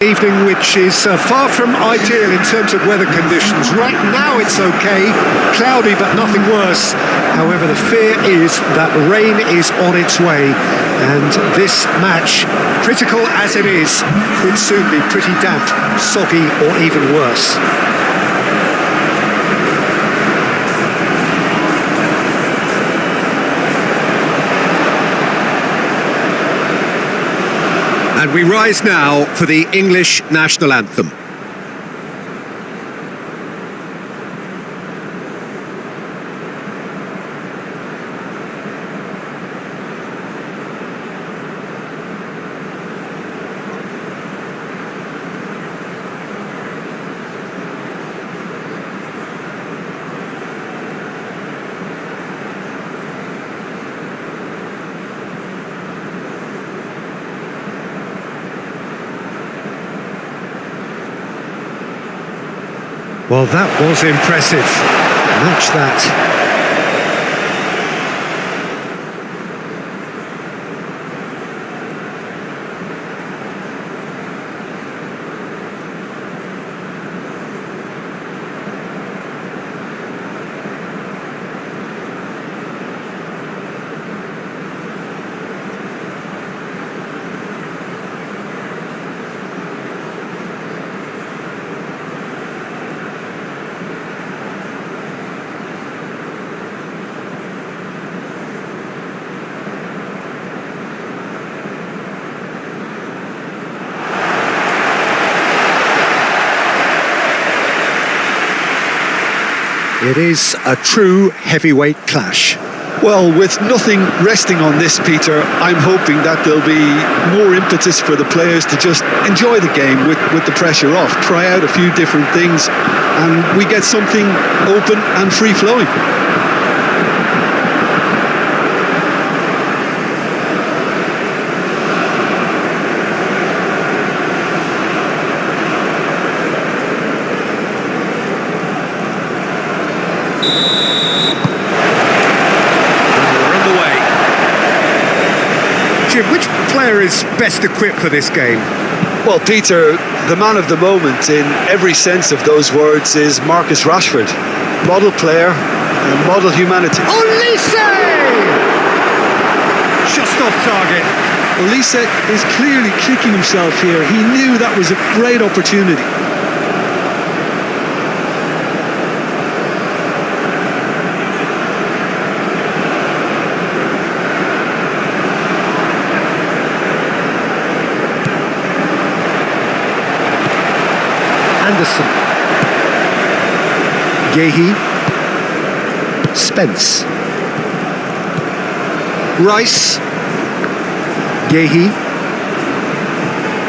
Evening which is far from ideal in terms of weather conditions. Right now it's okay, cloudy but nothing worse. However, the fear is that rain is on its way, and this match, critical as it is, could soon be pretty damp, soggy or even worse. And we rise now for the English national anthem. Well, that was impressive. Match that. It is a true heavyweight clash. Well, with nothing resting on this, Peter, I'm hoping that there'll be more impetus for the players to just enjoy the game with the pressure off, try out a few different things, and we get something open and free-flowing. Jim, which player is best equipped for this game? Well, Peter, the man of the moment in every sense of those words is Marcus Rashford. Model player and model humanity. Olise! Just off target. Olise is clearly kicking himself here. He knew that was a great opportunity. Anderson, Gehi, Spence, Rice, Gehi,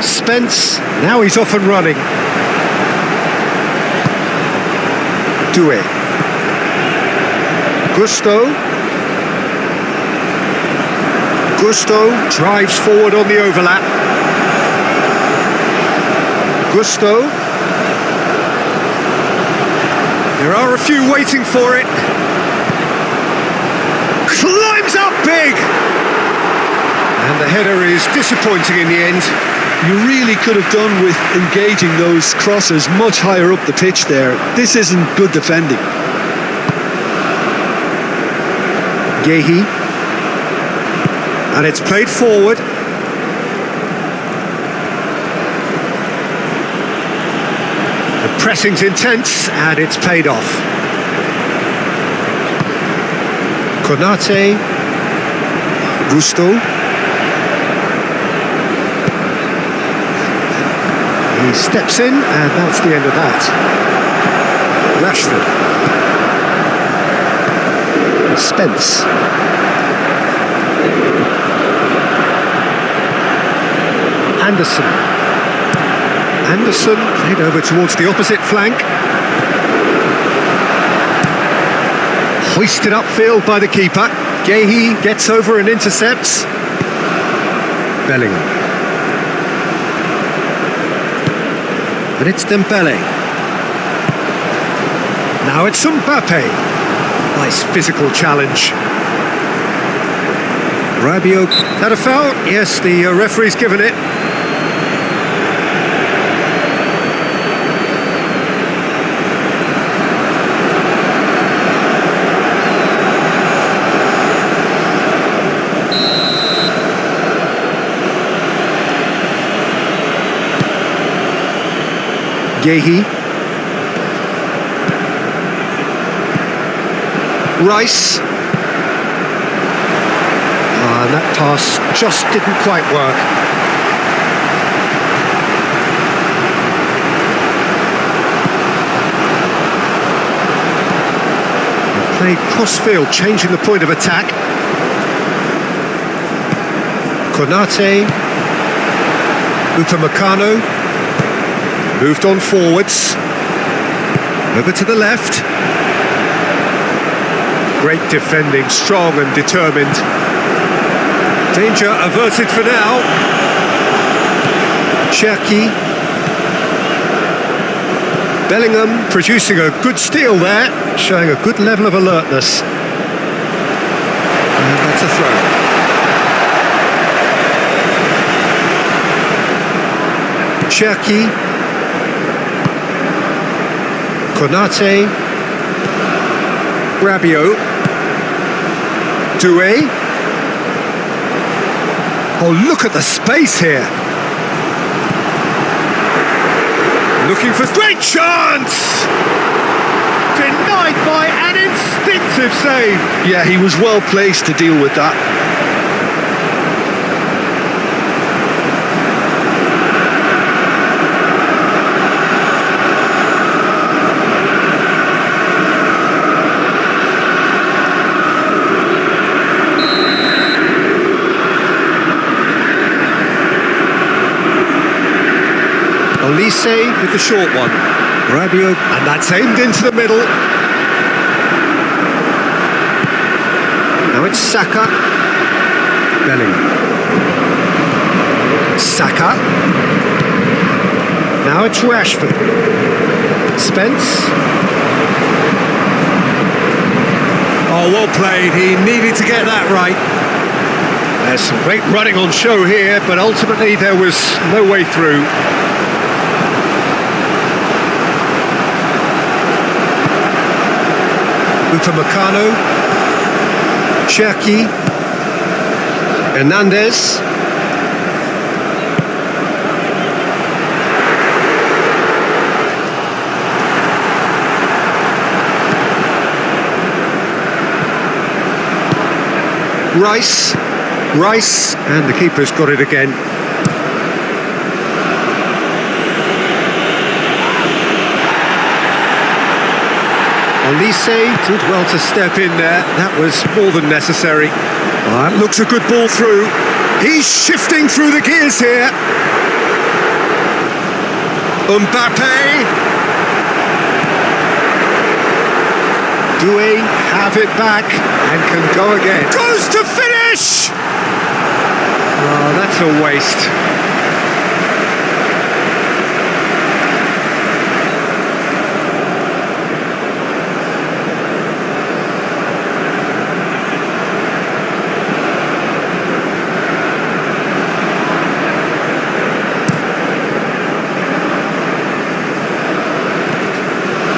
Spence, now he's off and running. Doué, Gusto drives forward on the overlap. Gusto. There are a few waiting for it. Climbs up big! And the header is disappointing in the end. You really could have done with engaging those crossers much higher up the pitch there. This isn't good defending. Gehi. And it's played forward. Pressing's intense, and it's paid off. Konate, Gusto. He steps in, and that's the end of that. Rashford. Spence. Anderson played over towards the opposite flank. Hoisted upfield by the keeper. Gehi gets over and intercepts. Bellingham. And it's Dembele. Now it's Mbappe. Nice physical challenge. Rabiot. That a foul? Yes, the referee's given it. Yehi. Rice. And that pass just didn't quite work. Played cross-field, changing the point of attack. Konate. Upamecano. Moved on forwards. Over to the left. Great defending, strong and determined. Danger averted for now. Cherki. Bellingham producing a good steal there, showing a good level of alertness. And that's a throw. Cherki. Konate. Rabiot. Doué. Oh, look at the space here. Looking for great chance! Denied by an instinctive save. Yeah, he was well placed to deal with that. Olise with the short one. Rabiot, and that's aimed into the middle. Now it's Saka. Bellingham. Saka. Now it's Rashford. Spence. Oh, well played. He needed to get that right. There's some great running on show here, but ultimately there was no way through. Upamecano, Cherki, Hernandez. Rice, and the keeper's got it again. Olise did well to step in there. That was more than necessary. That looks a good ball through. He's shifting through the gears here. Mbappe. Doué have it back and can go again. Goes to finish! Oh, that's a waste.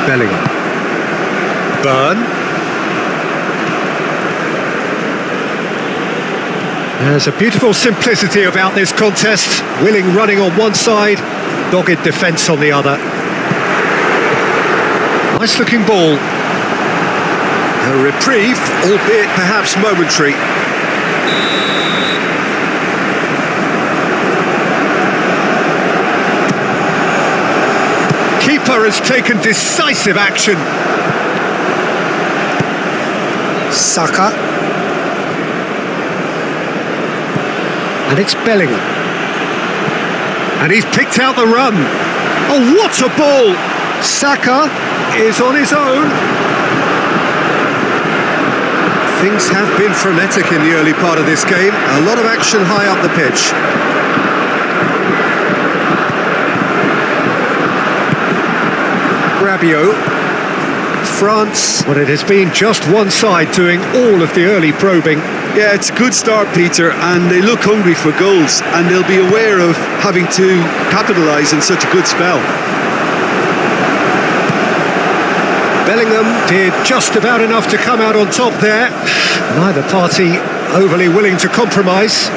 Bellingham. Burn. There's a beautiful simplicity about this contest. Willing running on one side, dogged defence on the other. Nice looking ball. A reprieve, albeit perhaps momentary. Keeper has taken decisive action. Saka. And it's Bellingham. And he's picked out the run. Oh, what a ball! Saka is on his own. Things have been frenetic in the early part of this game. A lot of action high up the pitch. Rabiot. France, well, it has been just one side doing all of the early probing. Yeah, it's a good start, Peter, and they look hungry for goals, and they'll be aware of having to capitalise in such a good spell. Bellingham did just about enough to come out on top there. Neither party overly willing to compromise.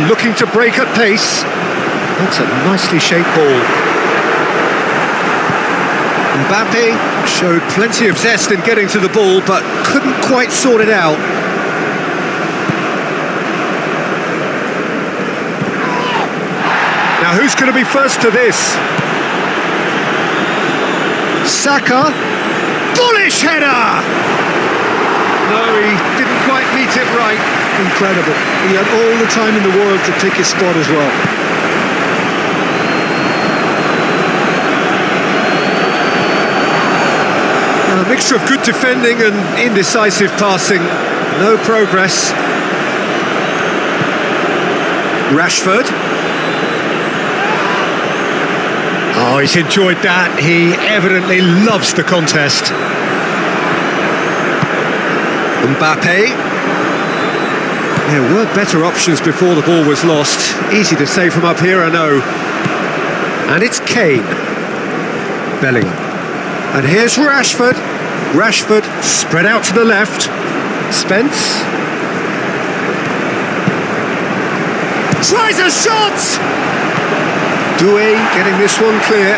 Looking to break at pace. That's a nicely shaped ball. Mbappe showed plenty of zest in getting to the ball, but couldn't quite sort it out. Now who's going to be first to this? Saka. Bullish header! No, he didn't quite meet it right. Incredible. He had all the time in the world to pick his spot as well. A mixture of good defending and indecisive passing. No progress. Rashford. Oh, he's enjoyed that. He evidently loves the contest. Mbappe. There were better options before the ball was lost. Easy to say from up here, I know. And it's Kane. Bellingham. And here's Rashford. Rashford spread out to the left. Spence. Tries a shot! Doué getting this one clear.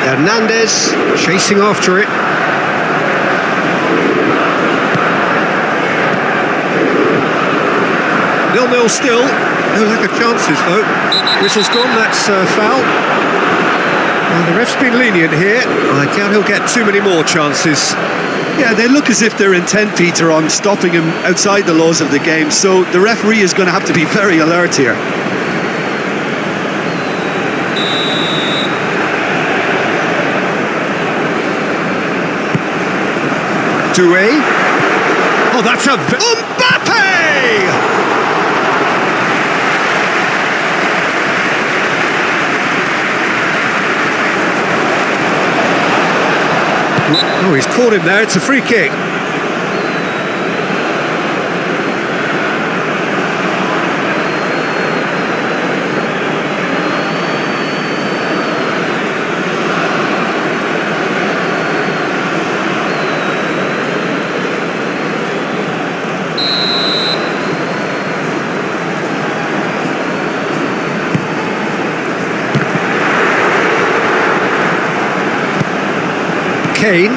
Hernandez chasing after it. 0-0 still. No lack of chances though. Whistle's gone, that's foul. Well, the ref's been lenient here. I doubt he'll get too many more chances. Yeah, they look as if they're intent, Peter, on stopping him outside the laws of the game, so the referee is going to have to be very alert here. Doué. Oh, that's a... Mbappe! Oh, he's caught him there. It's a free kick. Kane.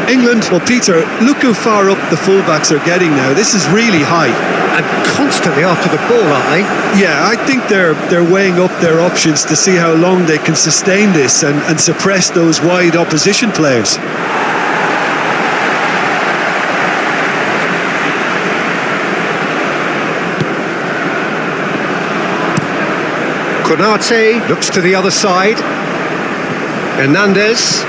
England, well, Peter, look how far up the fullbacks are getting now. This is really high. And constantly after the ball, aren't they? Yeah, I think they're weighing up their options to see how long they can sustain this and suppress those wide opposition players. Konate looks to the other side. Hernandez.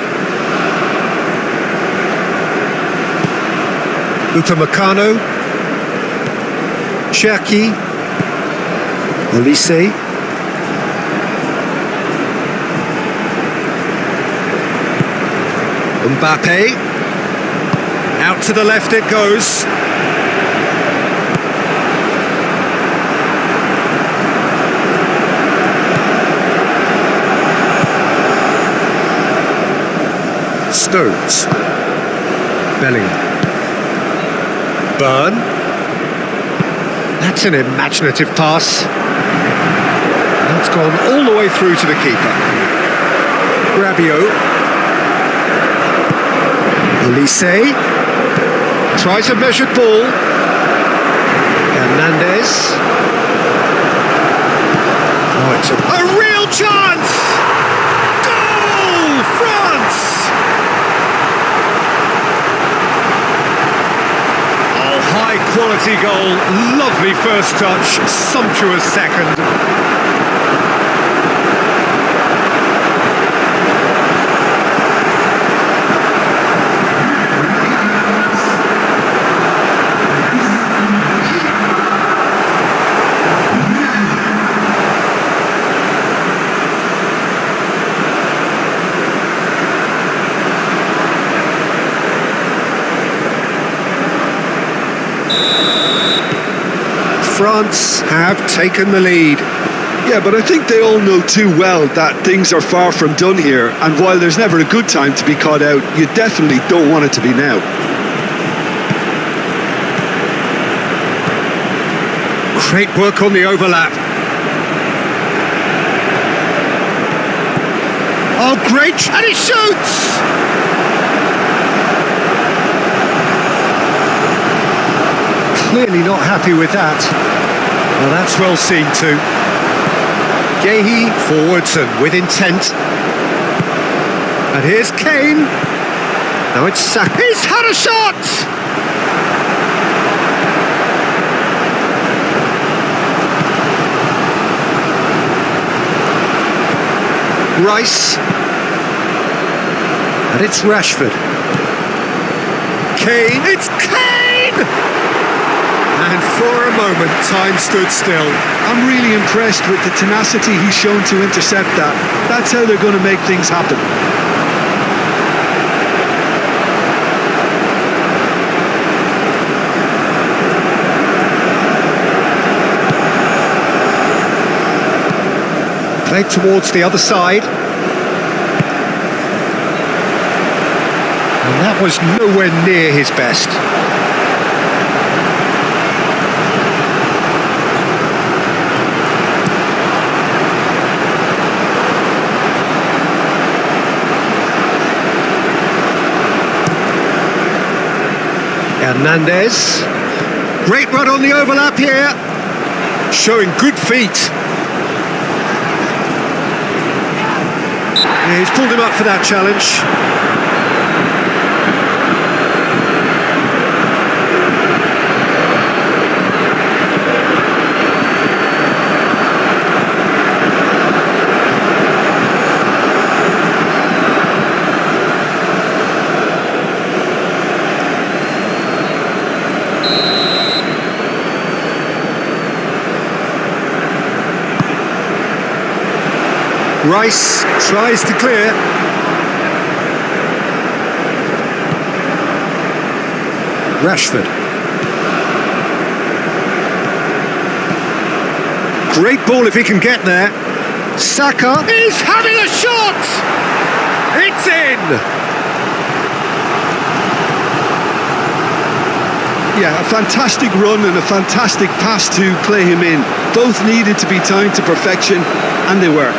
Upamecano. Cherki. Olise. Mbappe. Out to the left it goes. Stones. Bellingham. Burn. That's an imaginative pass. That's gone all the way through to the keeper. Rabiot. Olise. Tries a measured ball. Hernandez. Oh, it's a real chance! Goal! France! Quality goal, lovely first touch, sumptuous second. France have taken the lead. Yeah, but I think they all know too well that things are far from done here, and while there's never a good time to be caught out, you definitely don't want it to be now. Great work on the overlap. Oh, great! And he shoots! Clearly not happy with that. Well, that's well seen too. Gehi forwards and with intent. And here's Kane. Now it's Saka. He's had a shot! Rice. And it's Rashford. Kane. It's Kane! And for a moment, time stood still. I'm really impressed with the tenacity he's shown to intercept that. That's how they're going to make things happen. Played towards the other side. And that was nowhere near his best. Hernandez. Great run on the overlap here. Showing good feet. Yeah, he's pulled him up for that challenge. Rice tries to clear. Rashford. Great ball if he can get there. Saka. He's having a shot! It's in! Yeah, a fantastic run and a fantastic pass to play him in. Both needed to be timed to perfection, and they were.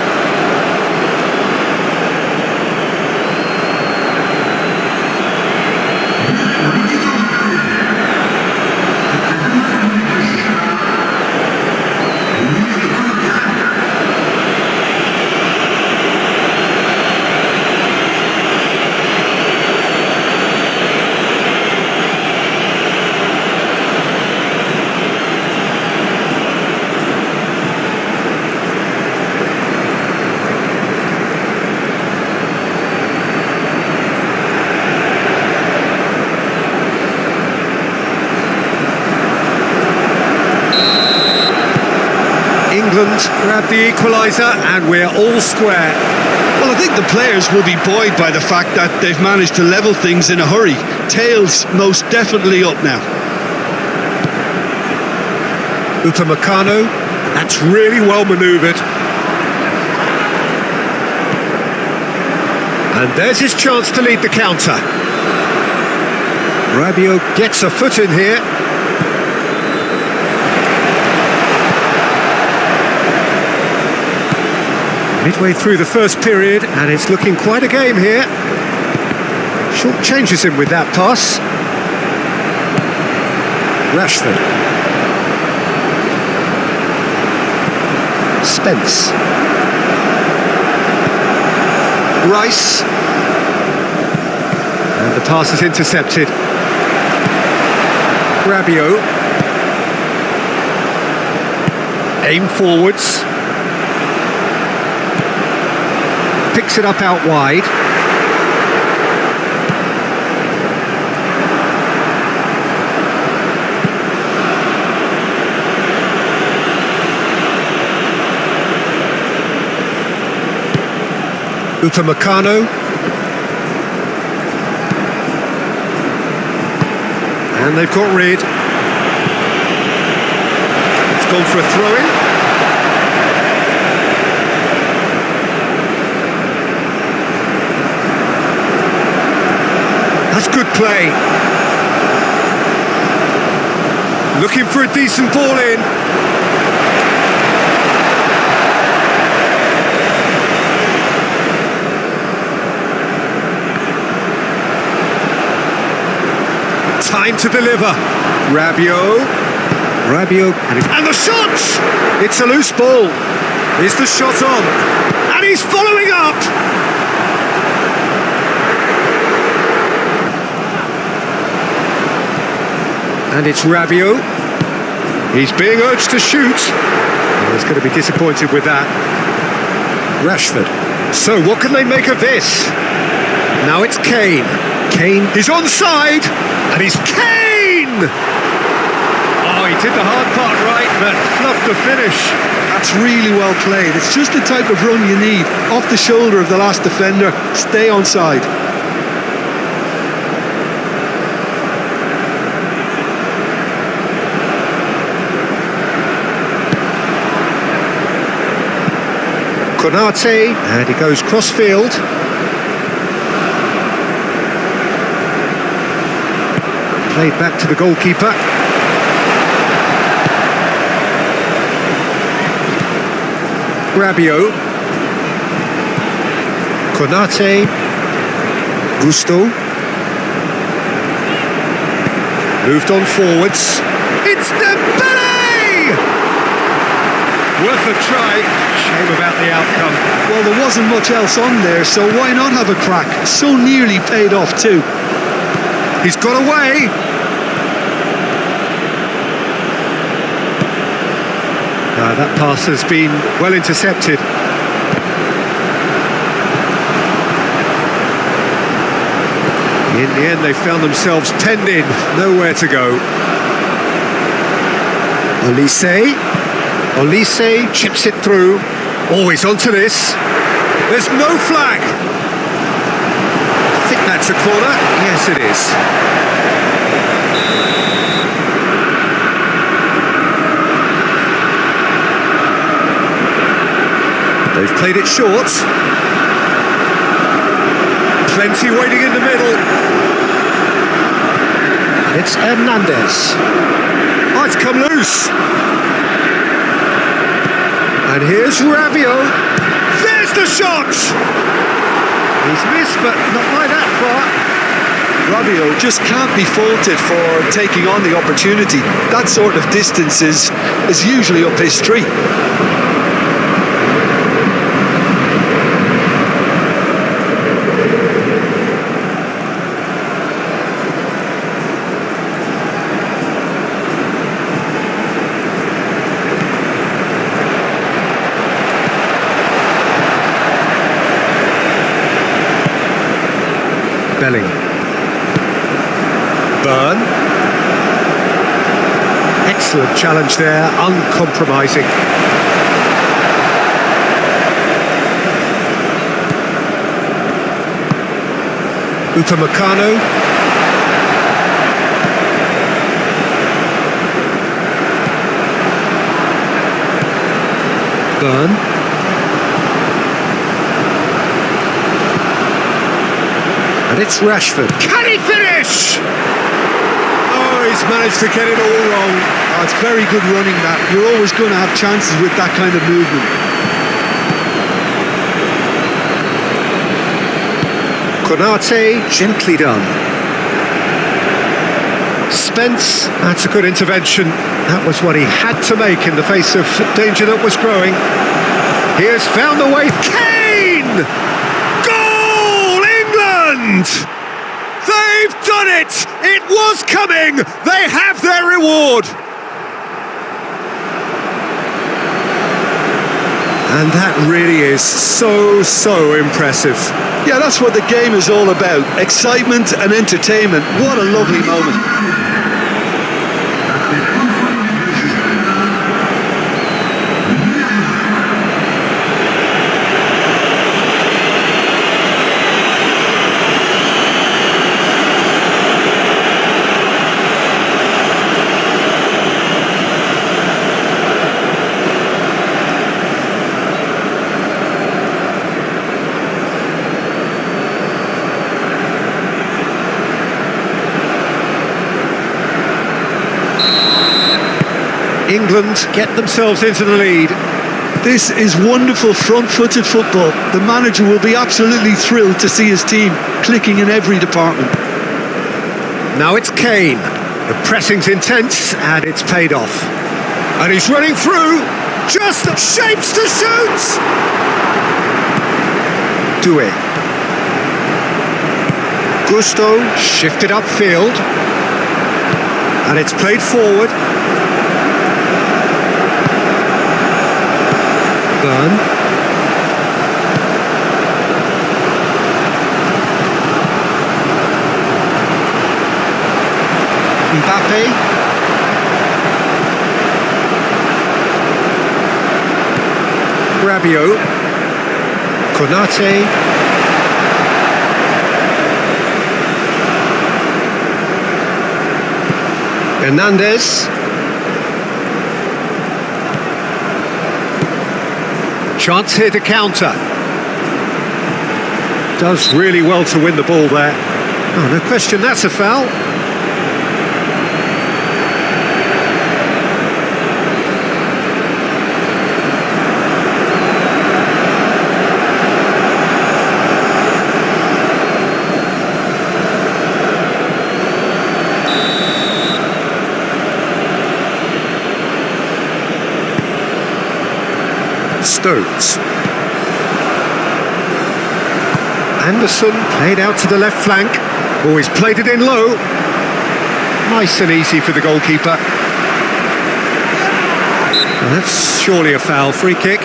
England grab the equaliser and we're all square. Well, I think the players will be buoyed by the fact that they've managed to level things in a hurry. Tails most definitely up now. Upamecano, that's really well manoeuvred. And there's his chance to lead the counter. Rabiot gets a foot in here. Midway through the first period, and it's looking quite a game here. Short changes him with that pass. Rashford. Spence. Rice. And the pass is intercepted. Rabiot. Aim forwards. Picks it up out wide. Upamecano. And they've got rid. It's gone for a throw-in. That's good play. Looking for a decent ball in. Time to deliver. Rabiot, and the shot! It's a loose ball. Is the shot on? And he's following up! And it's Rabiot. He's being urged to shoot. Oh, he's going to be disappointed with that. Rashford. So what can they make of this? Now it's Kane. Kane is onside, and he's Kane! Oh, he did the hard part right, but fluffed the finish. That's really well played. It's just the type of run you need. Off the shoulder of the last defender, stay onside. Konate, and he goes cross-field. Played back to the goalkeeper. Rabiot. Konate. Gusto. Moved on forwards. It's Dembele! Worth a try. Shame about the outcome. Well, there wasn't much else on there, so why not have a crack? So nearly paid off too. He's got away. That pass has been well intercepted. In the end, they found themselves penned in, nowhere to go. Olise chips it through. Always onto this. There's no flag. I think that's a corner. Yes, it is. They've played it short. Plenty waiting in the middle. It's Hernandez. Oh, it's come loose. And here's Rabiot. There's the shot! He's missed, but not by that far. Rabiot just can't be faulted for taking on the opportunity. That sort of distance is usually up his street. Bellingham. Burn. Excellent challenge there, uncompromising. Upamecano. Burn. And it's Rashford. Can he finish? Oh, he's managed to get it all wrong. Oh, it's very good running that. You're always going to have chances with that kind of movement. Konate, gently done. Spence, that's a good intervention. That was what he had to make in the face of danger that was growing. He has found the way. Kane! They've done it! It was coming! They have their reward! And that really is so impressive. Yeah, that's what the game is all about. Excitement and entertainment. What a lovely moment. England get themselves into the lead. This is wonderful front-footed football. The manager will be absolutely thrilled to see his team clicking in every department. Now it's Kane. The pressing's intense and it's paid off. And he's running through. Just shapes to shoot. Doué. Gusto shifted upfield. And it's played forward. Burn. Mbappe. Rabiot. Konate. Hernandez. Chance here to counter. Does really well to win the ball there. Oh, no question, that's a foul. Stones. Anderson played out to the left flank. Oh, he's played it in low. Nice and easy for the goalkeeper. Well, that's surely a foul. Free kick.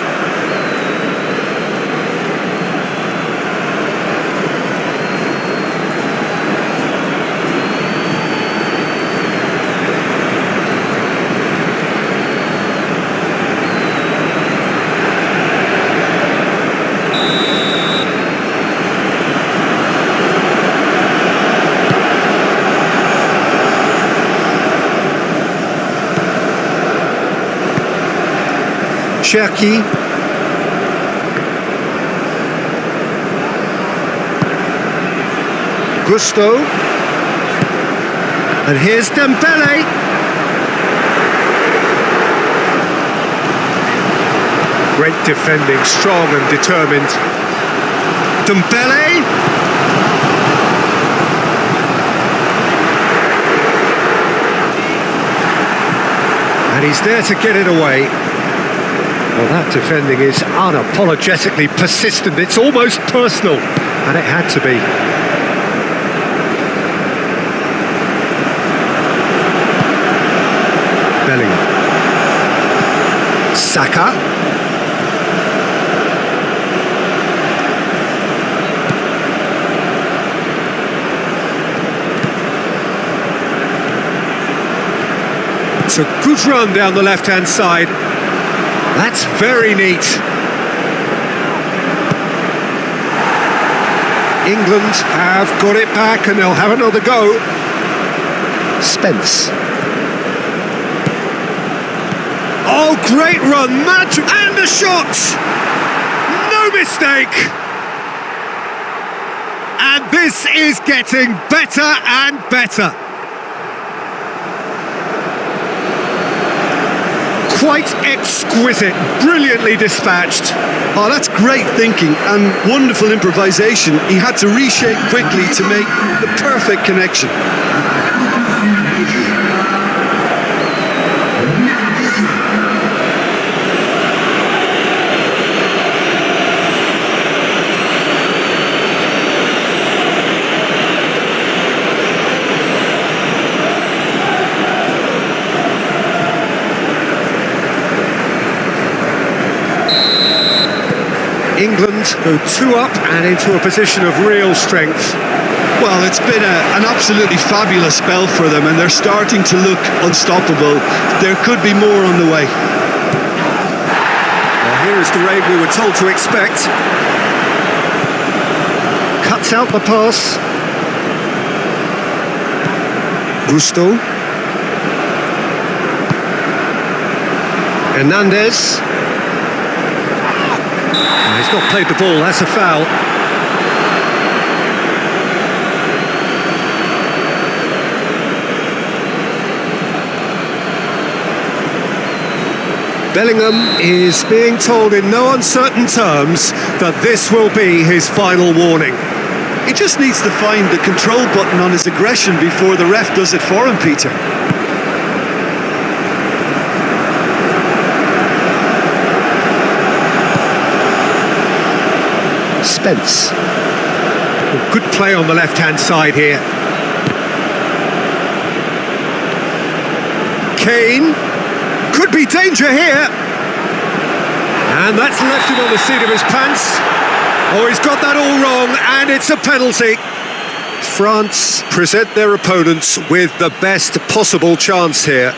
Cherki. Gusto. And here's Dembele. Great defending, strong and determined. Dembele. And he's there to get it away. Well, that defending is unapologetically persistent. It's almost personal, and it had to be. Bellingham. Saka. It's a good run down the left-hand side. That's very neat. England have got it back and they'll have another go. Spence. Oh, great run, match, and a shot! No mistake! And this is getting better and better. Quite exquisite, brilliantly dispatched. Oh, that's great thinking and wonderful improvisation. He had to reshape quickly to make the perfect connection. England go 2 up and into a position of real strength. Well, it's been an absolutely fabulous spell for them and they're starting to look unstoppable. There could be more on the way. Well, here is the raid we were told to expect. Cuts out the pass. Gusto. Hernandez. He's not played the ball, that's a foul. Bellingham is being told in no uncertain terms that this will be his final warning. He just needs to find the control button on his aggression before the ref does it for him, Peter. Spence. Good play on the left-hand side here. Kane. Could be danger here. And that's left him on the seat of his pants. Oh, he's got that all wrong, and it's a penalty. France present their opponents with the best possible chance here.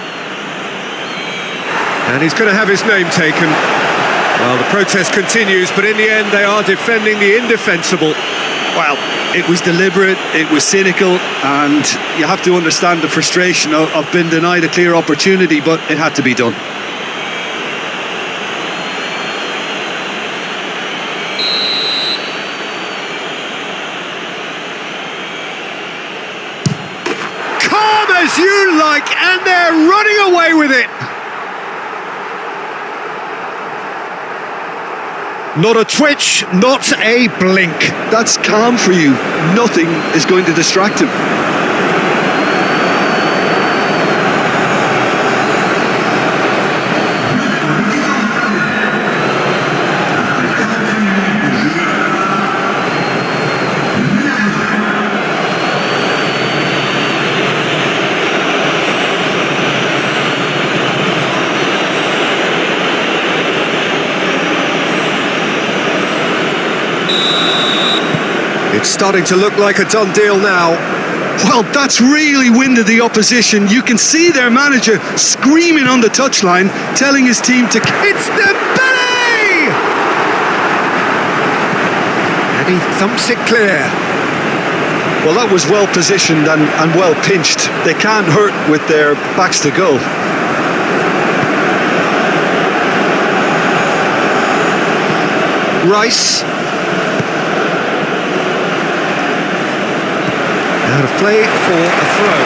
And he's going to have his name taken. Well, the protest continues, but in the end, they are defending the indefensible. Well, it was deliberate, it was cynical, and you have to understand the frustration of being denied a clear opportunity, but it had to be done. Calm as you like, and they're running away with it. Not a twitch, not a blink. That's calm for you. Nothing is going to distract him. It's starting to look like a done deal now. Well, that's really winded the opposition. You can see their manager screaming on the touchline, telling his team to... It's Dembele! And he thumps it clear. Well, that was well positioned and well pinched. They can't hurt with their backs to goal. Rice. Out of play for a throw.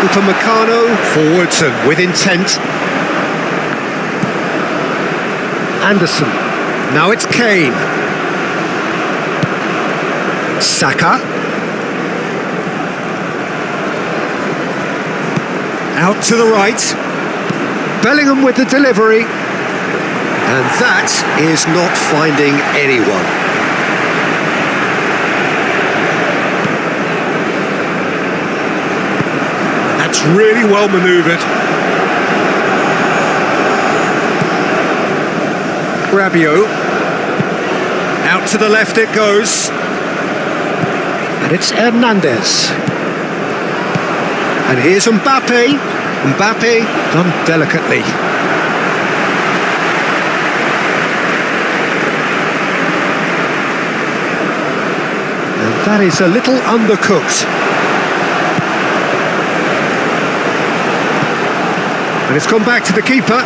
Upamecano forwards and with intent. Anderson. Now it's Kane. Saka. Out to the right. Bellingham with the delivery. And that is not finding anyone. That's really well manoeuvred. Rabiot. Out to the left it goes. And it's Hernandez. And here's Mbappe. Mbappe done delicately. That is a little undercooked. And it's gone back to the keeper.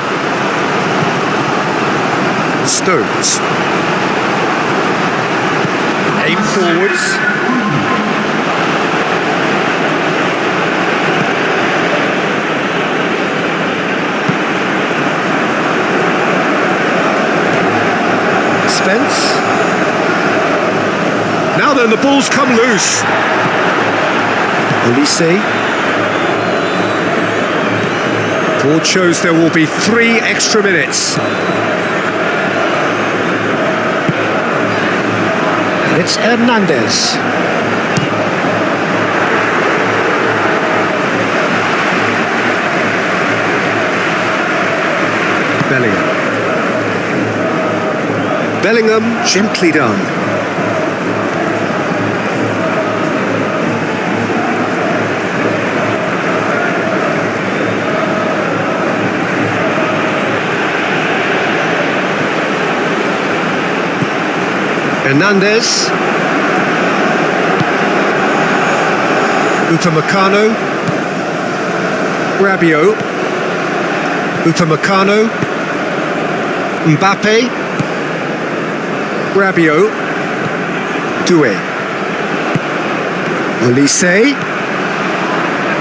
Stones. Aim forwards. Spence. Now then, the ball's come loose. Olise. Board shows there will be 3 extra minutes. And it's Hernandez. Bellingham. Bellingham, gently done. Hernandez. Upamecano. Rabiot. Upamecano. Mbappe. Rabiot. Doué. Olise.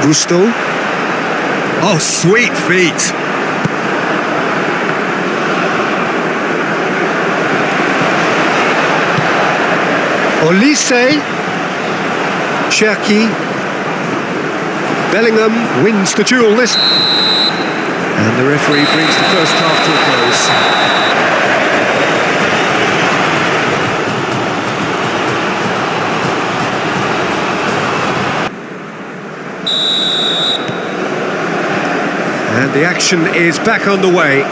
Gusto. Oh, sweet feet. Olise. Cherki. Bellingham wins the duel this. And the referee brings the first half to a close. And the action is back underway.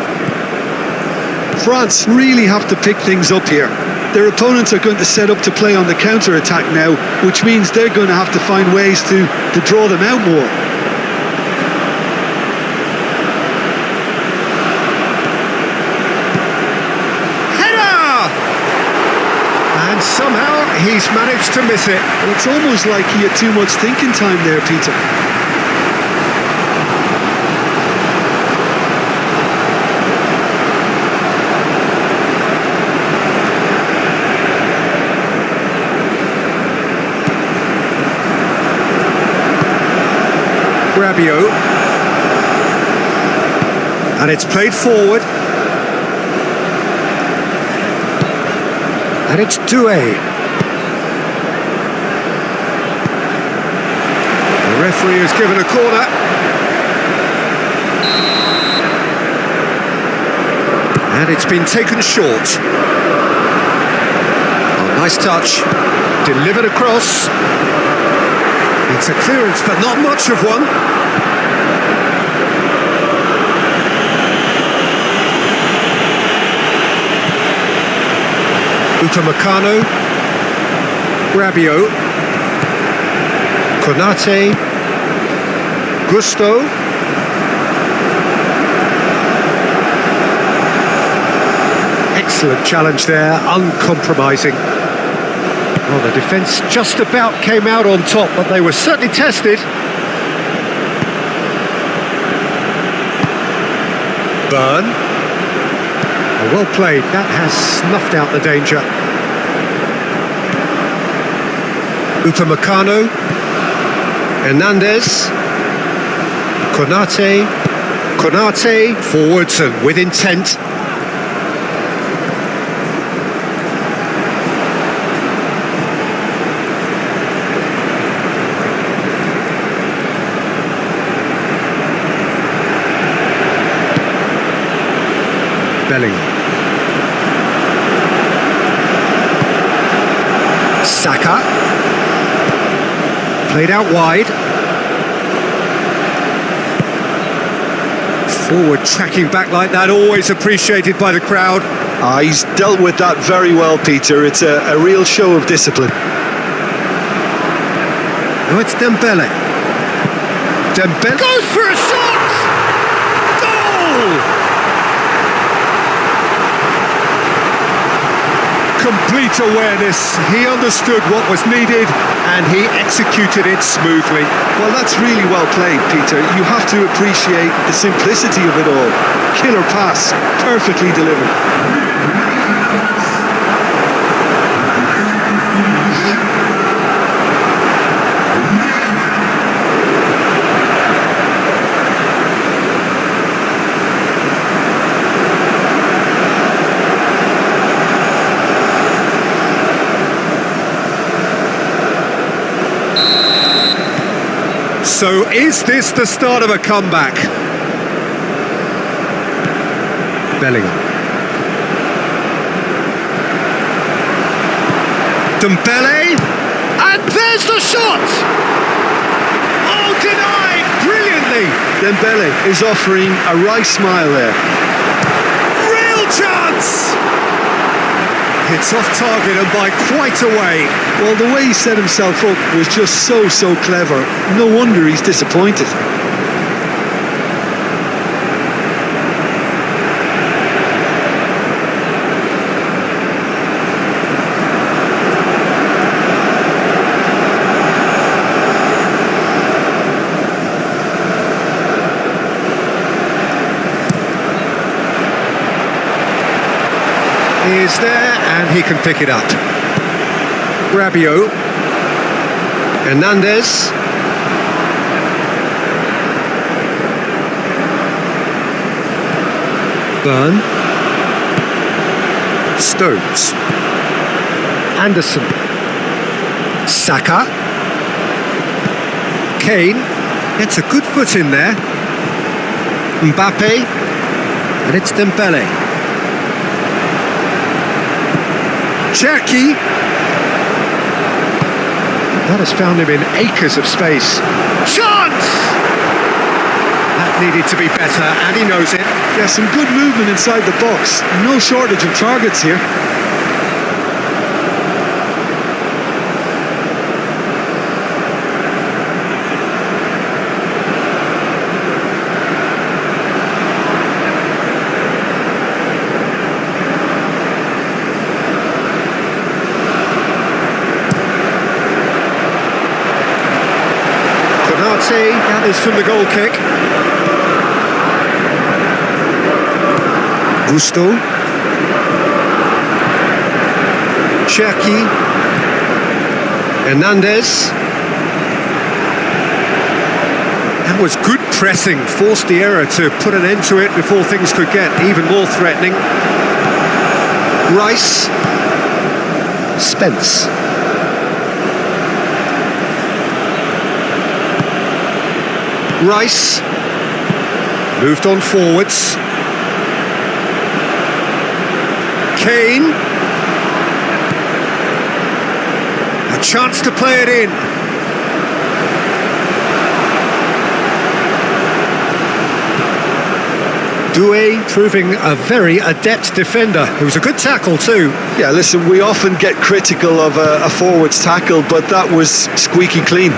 France really have to pick things up here. Their opponents are going to set up to play on the counter-attack now, which means they're going to have to find ways to draw them out more. Header! And somehow he's managed to miss it. Well, it's almost like he had too much thinking time there, Peter. Rabiot, and it's played forward, and it's Doué. The referee has given a corner, and it's been taken short. Oh, nice touch, delivered across. It's a clearance, but not much of one. Upamecano, Rabiot, Konate, Gusto, excellent challenge there, uncompromising. Well, the defence just about came out on top, but they were certainly tested. Burn. Oh, well played, that has snuffed out the danger. Upamecano. Hernandez. Konate. Konate forwards and with intent. Bellingham. Saka. Played out wide. Forward tracking back like that, always appreciated by the crowd. He's dealt with that very well, Peter. It's a real show of discipline. Now it's Dembele. Dembele goes for a shot! Goal! Complete awareness, he understood what was needed and he executed it smoothly. Well, that's really well played, Peter. You have to appreciate the simplicity of it all. Killer pass, perfectly delivered. So is this the start of a comeback? Bellingham. Dembele, and there's the shot! Oh, denied brilliantly! Dembele is offering a wry smile there. Real chance! It's off target and by quite a way. Well, the way he set himself up was just so clever. No wonder he's disappointed. He is there and he can pick it up. Rabiot. Hernandez. Byrne. Stones. Anderson. Saka. Kane gets a good foot in there. Mbappe. And it's Dembele. Cherki. That has found him in acres of space. Chance! That needed to be better, and he knows it. Yeah, some good movement inside the box. No shortage of targets here. That is from the goal kick. Gusto. Cherki. Hernandez. That was good pressing, forced the error to put an end to it before things could get even more threatening. Rice. Spence. Rice moved on forwards. Kane. A chance to play it in. Doué proving a very adept defender. It was a good tackle too. Yeah, listen, we often get critical of a forward's tackle, but that was squeaky clean.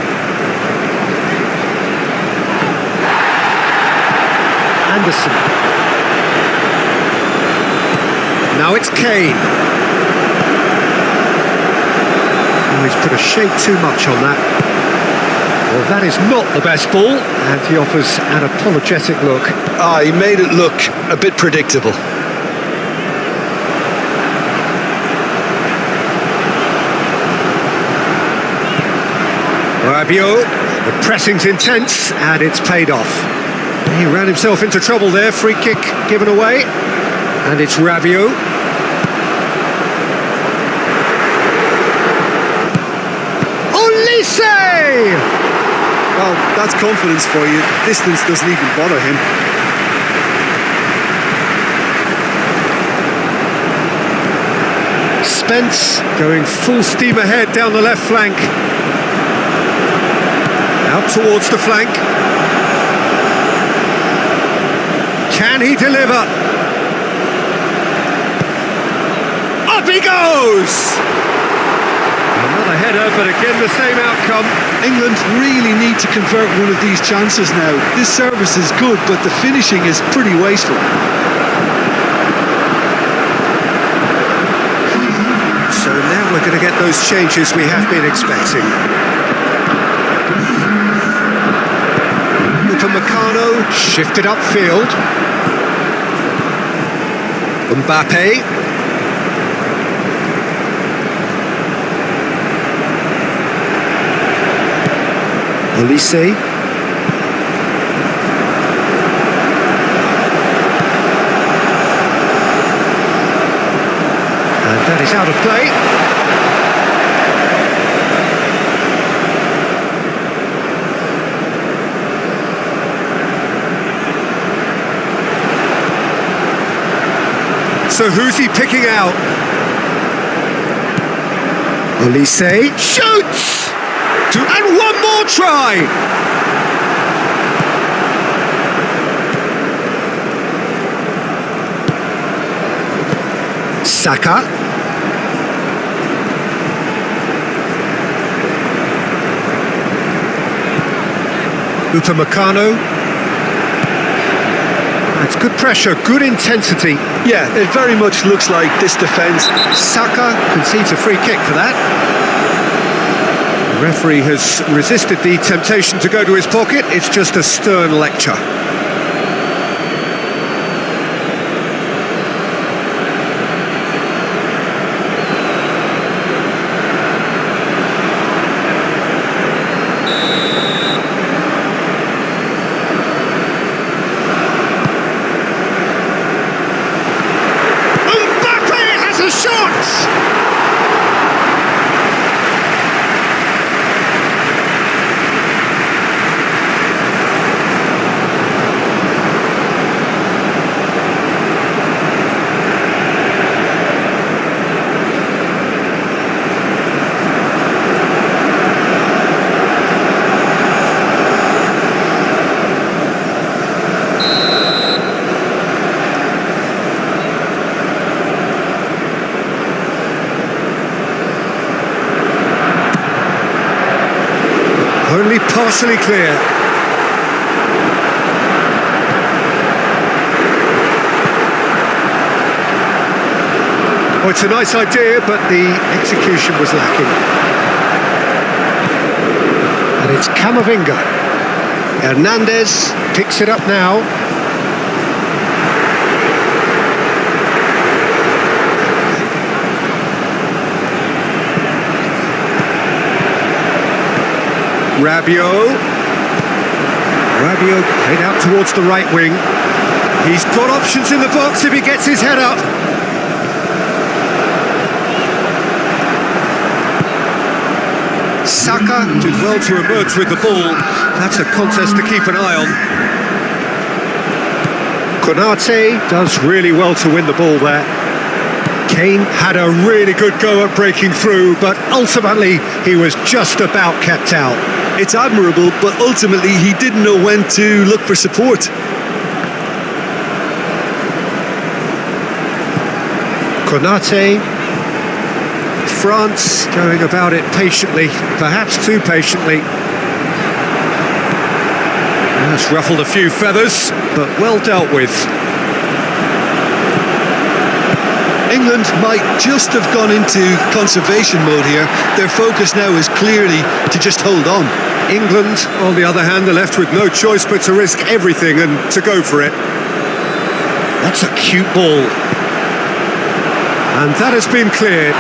Anderson. Now it's Kane. Oh, he's put a shade too much on that. Well, that is not the best ball, and he offers an apologetic look. He made it look a bit predictable. Rabiot, the pressing's intense, and it's paid off. He ran himself into trouble there, free kick given away, and it's Rabiot. Olise! Well, that's confidence for you. Distance doesn't even bother him. Spence going full steam ahead down the left flank. Out towards the flank. Can he deliver? Up he goes! Another header, but again the same outcome. England really need to convert one of these chances now. This service is good, but the finishing is pretty wasteful. So now we're going to get those changes we have been expecting. Upamecano shifted upfield. Mbappe. Olise. And that is out of play. So who's he picking out? Olise shoots! And one more try! Saka. Upamecano. That's good pressure, good intensity. Yeah, it very much looks like this defence. Saka concedes a free kick for that. The referee has resisted the temptation to go to his pocket. It's just a stern lecture. shot! Only partially clear. Oh, it's a nice idea, but the execution was lacking. And it's Camavinga. Hernandez picks it up now. Rabiot played out towards the right wing. He's got options in the box if he gets his head up. Saka did well to emerge with the ball. That's a contest to keep an eye on. Konate does really well to win the ball there. Kane had a really good go at breaking through, but ultimately he was just about kept out. It's admirable, but ultimately he didn't know when to look for support. Konate. France going about it patiently, perhaps too patiently. That's ruffled a few feathers, but well dealt with. England might just have gone into conservation mode here. Their focus now is clearly to just hold on. England, on the other hand, are left with no choice but to risk everything and to go for it. That's a cute ball. And that has been cleared.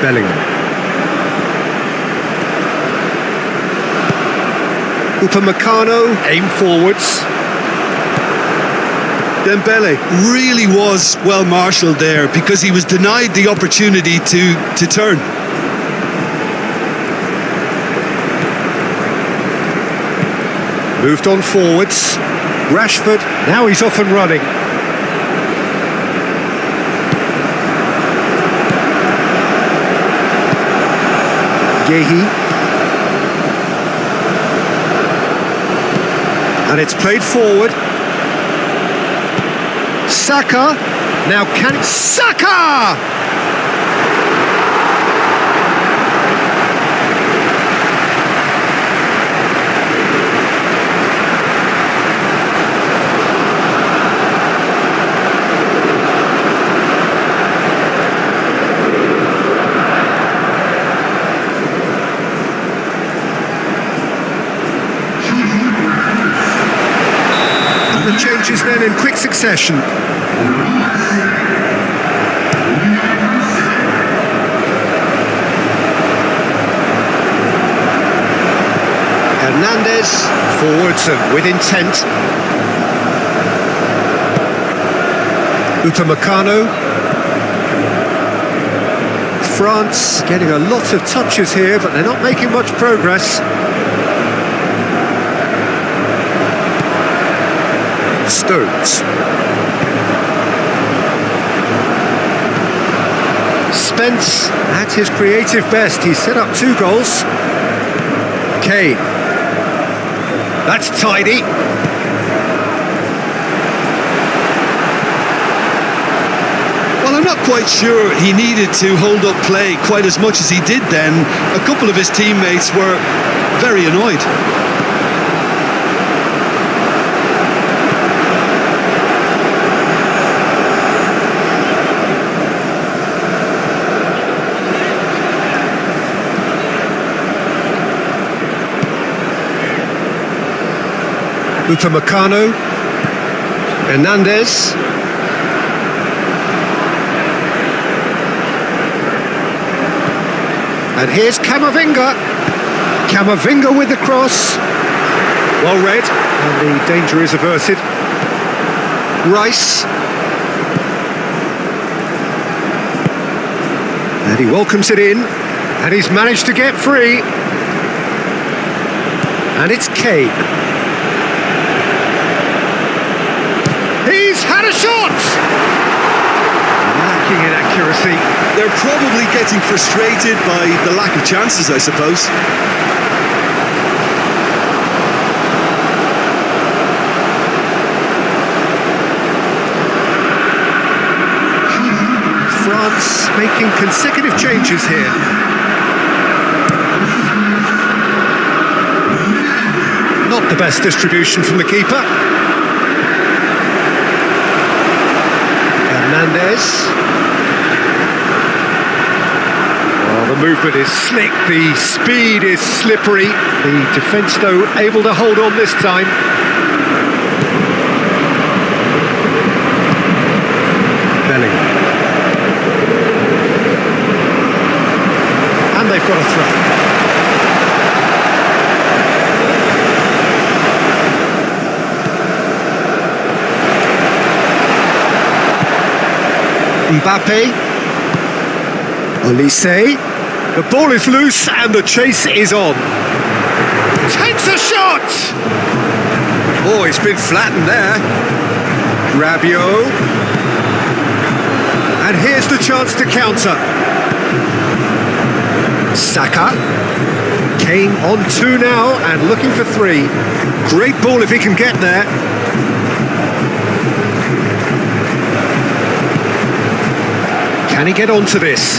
Bellingham. Upamecano, aim forwards. Dembele really was well marshalled there because he was denied the opportunity to turn. Moved on forwards. Rashford, now he's off and running. Yehi. And it's played forward. Saka, now can Saka! The changes then in quick succession. Hernandez, forwards and with intent. Upamecano. France getting a lot of touches here, but they're not making much progress. Stones. Spence at his creative best. He's set up 2 goals. Kane. That's tidy. Well, I'm not quite sure he needed to hold up play quite as much as he did then. A couple of his teammates were very annoyed. Upamecano, Hernandez, and here's Camavinga. Camavinga with the cross, well read, and the danger is averted. Rice, And he welcomes it in, and he's managed to get free. And it's Kane. He's had a shot! Lacking in accuracy. They're probably getting frustrated by the lack of chances, I suppose. France making consecutive changes here. Not the best distribution from the keeper. Hernandez. Oh, the movement is slick, the speed is slippery. The defence, though, able to hold on this time. Bellingham. And they've got a throw. Mbappe, Olise, the ball is loose and the chase is on. Takes a shot! Oh, it's been flattened there. Rabiot. And here's the chance to counter. Saka. Kane on 2 now and looking for 3. Great ball if he can get there. Can he get onto this?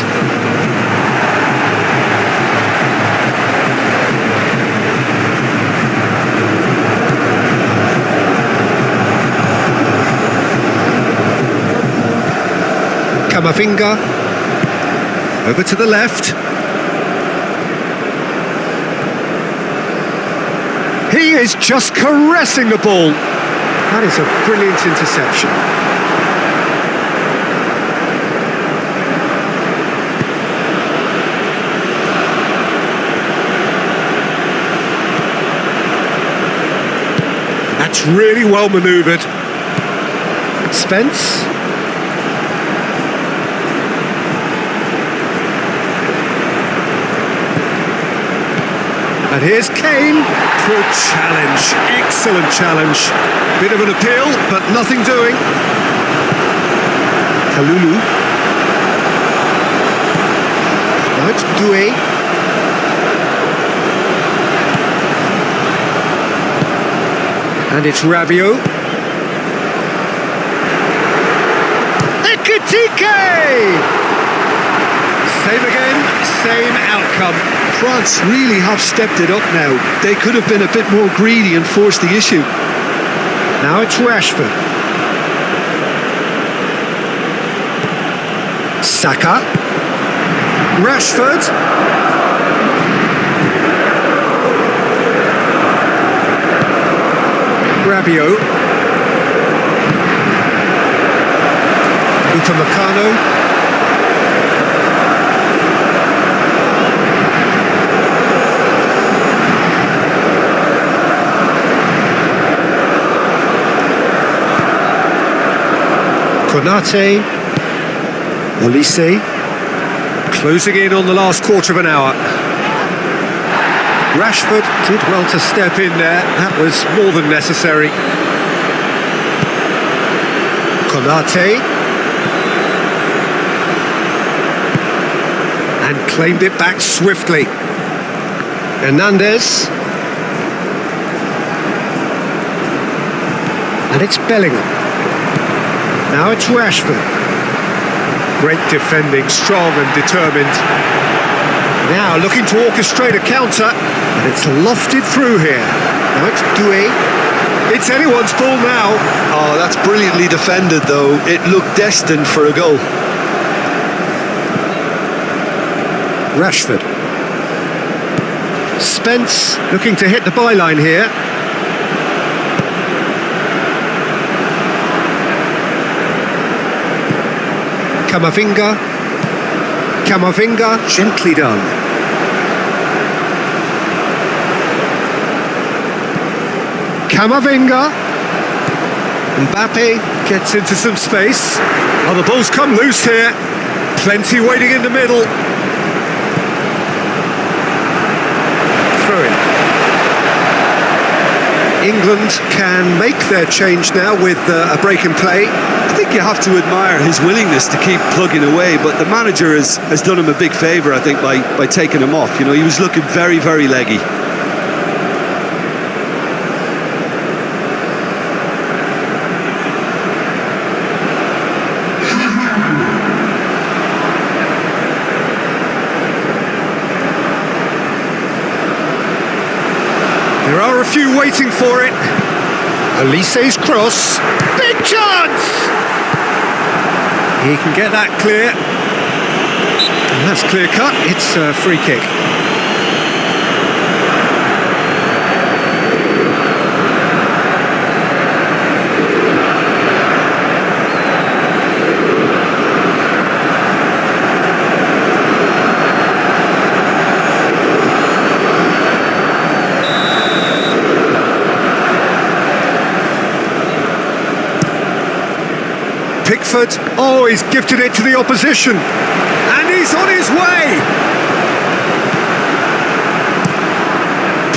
Camavinga. Over to the left. He is just caressing the ball. That is a brilliant interception. That's really well manoeuvred. Spence. And here's Kane. Good challenge. Excellent challenge. Bit of an appeal, but nothing doing. Kalulu. Now it's Doué. And it's Rabiot. Ekitike! Same again, same outcome. France really have stepped it up now. They could have been a bit more greedy and forced the issue. Now it's Rashford. Saka. Rashford. Rabiot. Upamecano. Konate, Olise, closing in on the last quarter of an hour. Rashford did well to step in there, that was more than necessary. Konate, and claimed it back swiftly. Hernandez, and it's Bellingham. Now it's Rashford. Great defending, strong and determined. Now looking to orchestrate a counter, and it's lofted through here. Now it's Doué. It's anyone's ball now. Oh, that's brilliantly defended, though. It looked destined for a goal. Rashford. Spence looking to hit the byline here. Camavinga, gently done. Camavinga. Mbappe gets into some space. Oh, the ball's come loose here. Plenty waiting in the middle. Throw in. England can make their change now with a break in play. I think you have to admire his willingness to keep plugging away, but the manager has done him a big favour, I think, by taking him off. You know, he was looking very, very leggy. There are a few waiting for it. Elise's cross. Big chance! He can get that clear. And that's clear cut. It's a free kick. Pickford, oh, he's gifted it to the opposition, and he's on his way.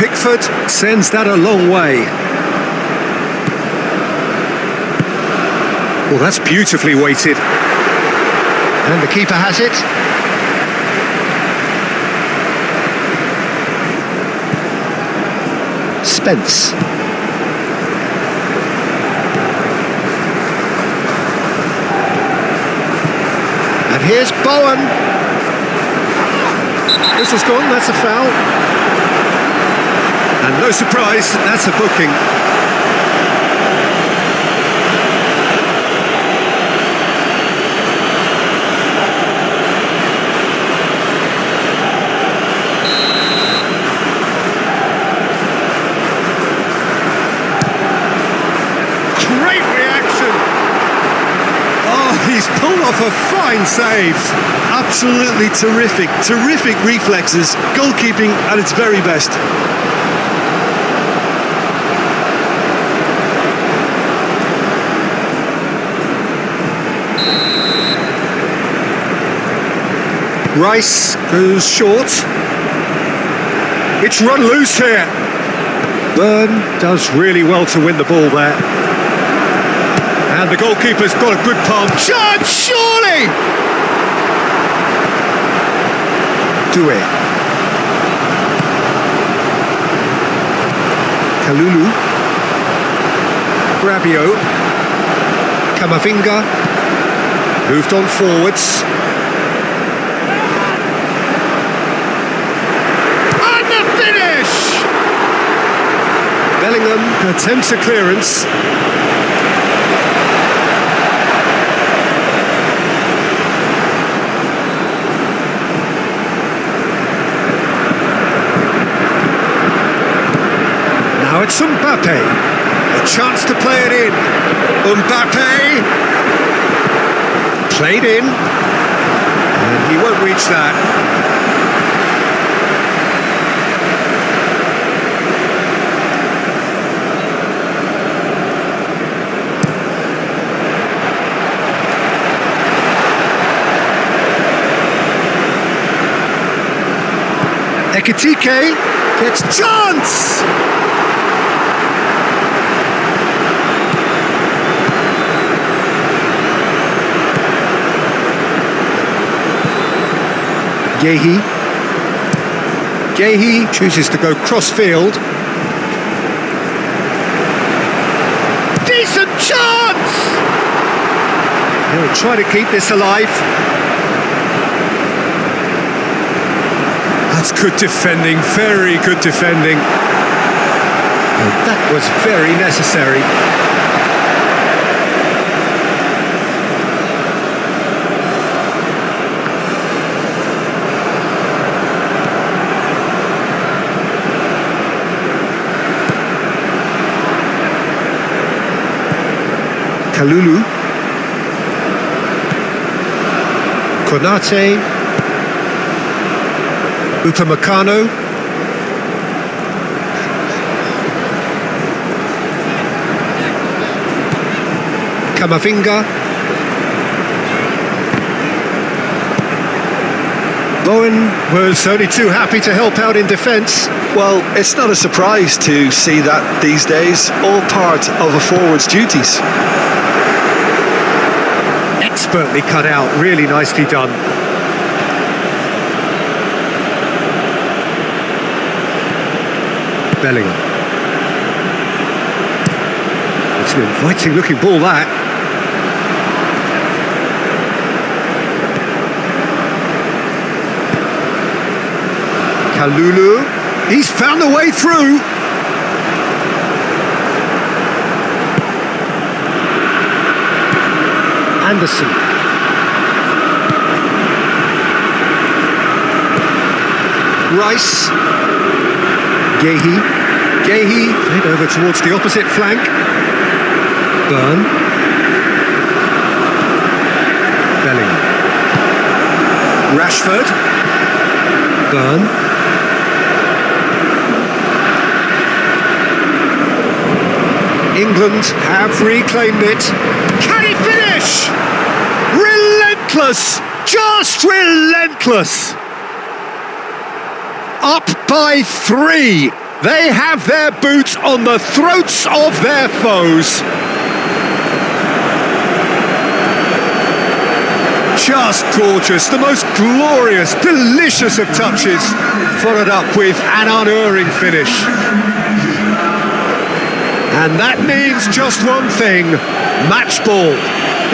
Pickford sends that a long way. Well, that's beautifully weighted. And the keeper has it. Spence. And here's Bowen. Whistle's gone, that's a foul. And no surprise, that's a booking. Great reaction. Oh, he's pulled off a fine save. Absolutely terrific, terrific reflexes, goalkeeping at its very best. Rice goes short. It's run loose here. Byrne does really well to win the ball there. And the goalkeeper's got a good palm. Chance, surely! Doué. Kalulu. Rabiot. Camavinga. Moved on forwards. And the finish! Bellingham attempts a clearance. Now it's Mbappe, a chance to play it in. Mbappe, played in, and he won't reach that. Ekitike gets chance! Gehi chooses to go cross-field. Decent chance! He'll try to keep this alive. That's good defending, very good defending. And that was very necessary. Kalulu, Konate, Upamecano, Camavinga, Bowen was only too happy to help out in defence. Well, it's not a surprise to see that these days, all part of a forward's duties. Expertly cut out, really nicely done. Bellingham. It's an inviting looking ball, that. Kalulu, he's found a way through. Anderson. Rice. Gehi played over towards the opposite flank. Burn. Bellingham. Rashford. Burn. England have reclaimed it. Can he finish? Relentless! Just relentless! Up by 3. They have their boots on the throats of their foes. Just gorgeous, the most glorious, delicious of touches, followed up with an unerring finish. And that means just one thing, match ball.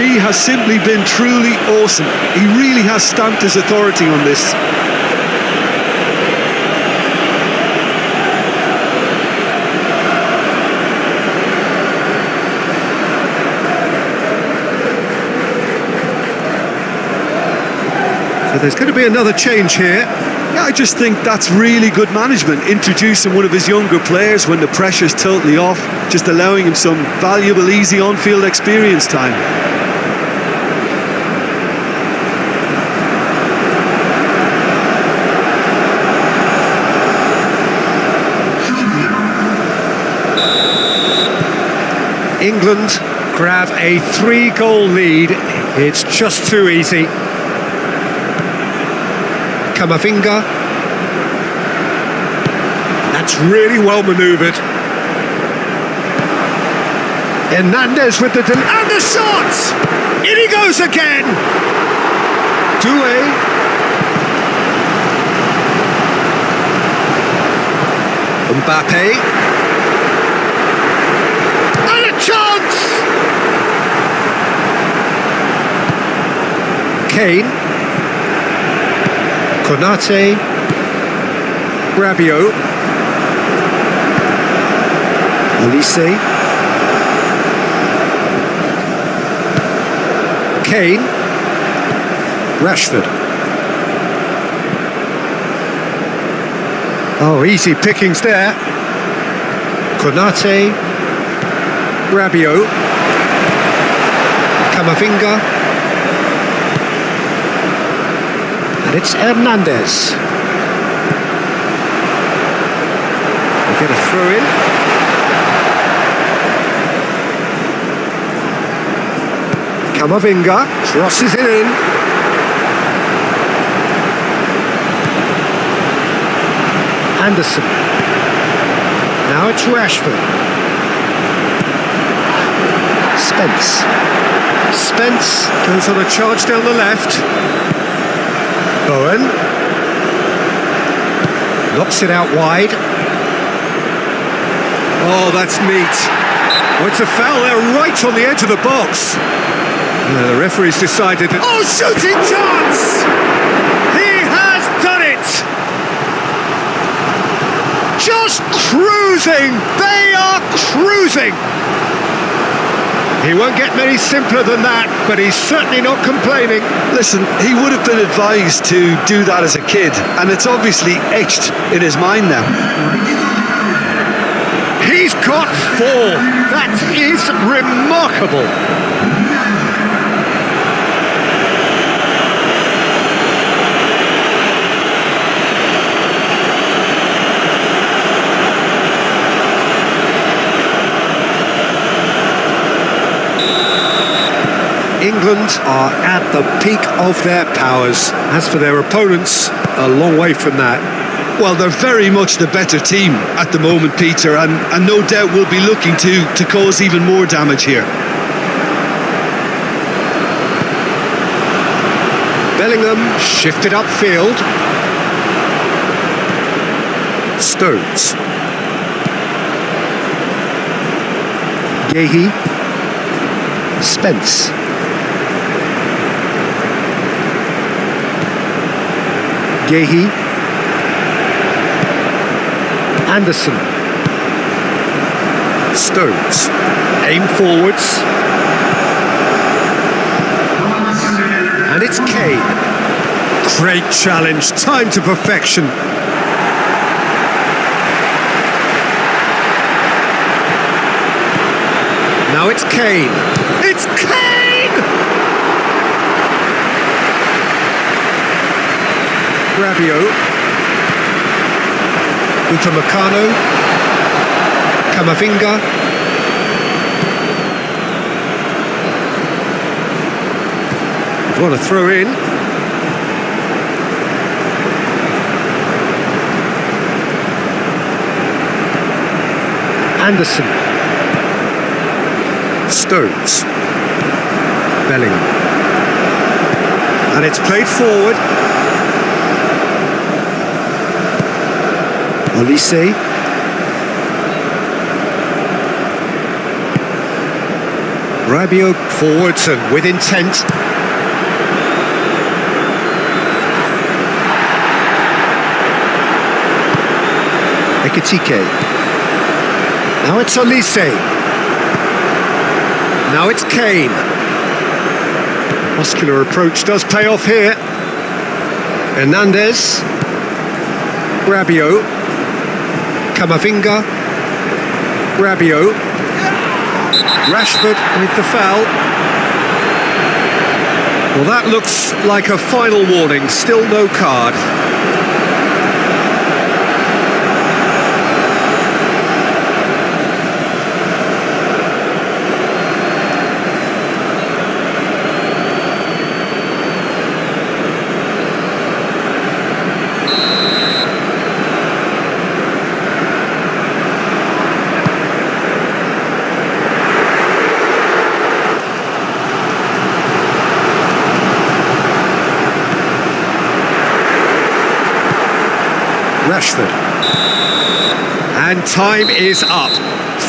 He has simply been truly awesome. He really has stamped his authority on this. So there's going to be another change here. Yeah, I just think that's really good management, introducing one of his younger players when the pressure's totally off, just allowing him some valuable, easy on-field experience time. England grab a 3-goal lead. It's just too easy. Kamavinga. That's really well manoeuvred. Hernandez with the and the shot! In he goes again! Doué. Mbappe. And a chance! Kane. Konate, Rabiot, Olise, Kane, Rashford. Oh, easy pickings there. Konate, Rabiot, Kamavinga. It's Hernandez. We get a throw in. Kamavinga crosses it in. Anderson. Now it's Rashford. Spence goes on a charge down the left. Bowen knocks it out wide. Oh, that's neat. Oh, it's a foul there right on the edge of the box. The referee's decided that... Oh, shooting chance! He has done it! Just cruising! They are cruising! He won't get many simpler than that, but he's certainly not complaining. Listen, he would have been advised to do that as a kid, and it's obviously etched in his mind now. He's got 4. That is remarkable. England are at the peak of their powers. As for their opponents, a long way from that. Well, they're very much the better team at the moment, Peter, and no doubt will be looking to cause even more damage here. Bellingham shifted upfield. Stones. Gehi. Spence. Gehi. Anderson. Stones. Aim forwards. And it's Kane. Great challenge, time to perfection. Now it's Kane. It's Kane! Rabiot. Upamecano. Camavinga. Want to throw in. Anderson. Stones. Bellingham. And it's played forward. Olise. Rabiot forwards and with intent. Ekitike. Now it's Olise. Now it's Kane. Muscular approach does pay off here. Hernandez. Rabiot. Camavinga. Rabiot. Rashford with the foul. Well, that looks like a final warning. Still no card. Rashford. And time is up.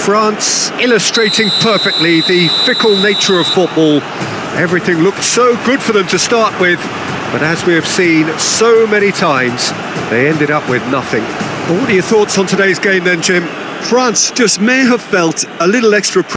France illustrating perfectly the fickle nature of football. Everything looked so good for them to start with, but as we have seen so many times, they ended up with nothing. Well, what are your thoughts on today's game then, Jim? France just may have felt a little extra